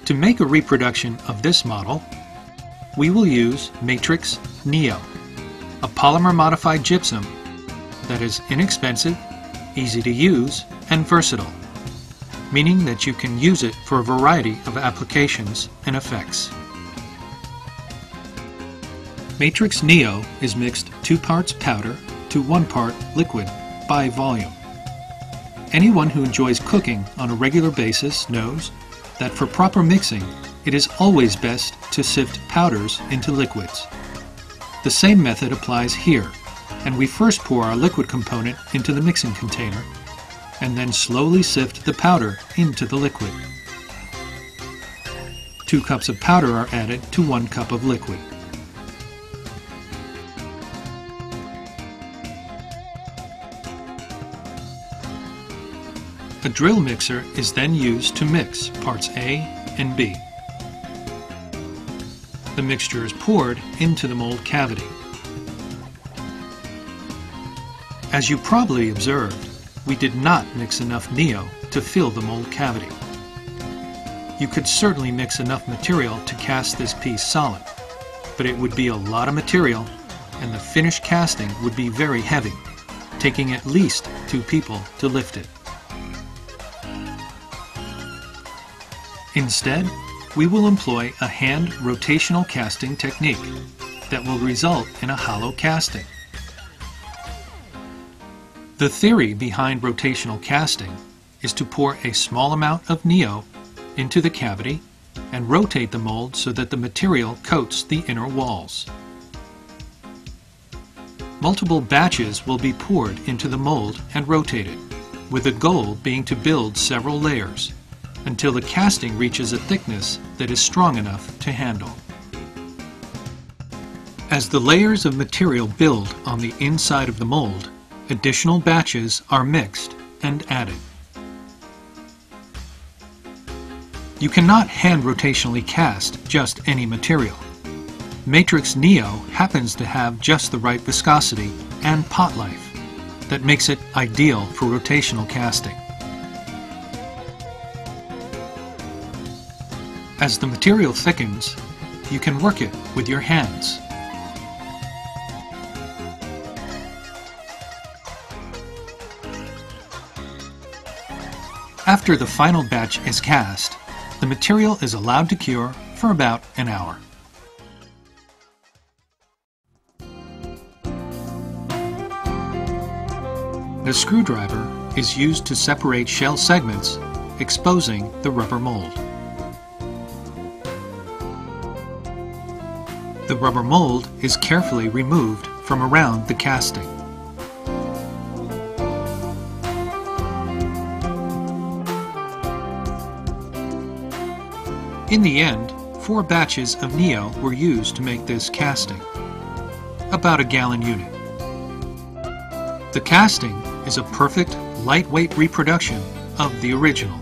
To make a reproduction of this model, we will use Matrix Neo, a polymer-modified gypsum that is inexpensive, easy to use, and versatile, meaning that you can use it for a variety of applications and effects. Matrix Neo is mixed 2 parts powder to 1 part liquid by volume. Anyone who enjoys cooking on a regular basis knows that for proper mixing, it is always best to sift powders into liquids. The same method applies here, and we first pour our liquid component into the mixing container, and then slowly sift the powder into the liquid. 2 cups of powder are added to 1 cup of liquid. A drill mixer is then used to mix parts A and B. The mixture is poured into the mold cavity. As you probably observed, we did not mix enough Neo to fill the mold cavity. You could certainly mix enough material to cast this piece solid, but it would be a lot of material and the finished casting would be very heavy, taking at least 2 people to lift it. Instead, we will employ a hand rotational casting technique that will result in a hollow casting. The theory behind rotational casting is to pour a small amount of Neo into the cavity and rotate the mold so that the material coats the inner walls. Multiple batches will be poured into the mold and rotated, with the goal being to build several layers until the casting reaches a thickness that is strong enough to handle. As the layers of material build on the inside of the mold, additional batches are mixed and added. You cannot hand rotationally cast just any material. Matrix Neo happens to have just the right viscosity and pot life that makes it ideal for rotational casting. As the material thickens, you can work it with your hands. After the final batch is cast, the material is allowed to cure for about an hour. The screwdriver is used to separate shell segments, exposing the rubber mold. The rubber mold is carefully removed from around the casting. In the end, 4 batches of Neo were used to make this casting, about a gallon unit. The casting is a perfect, lightweight reproduction of the original.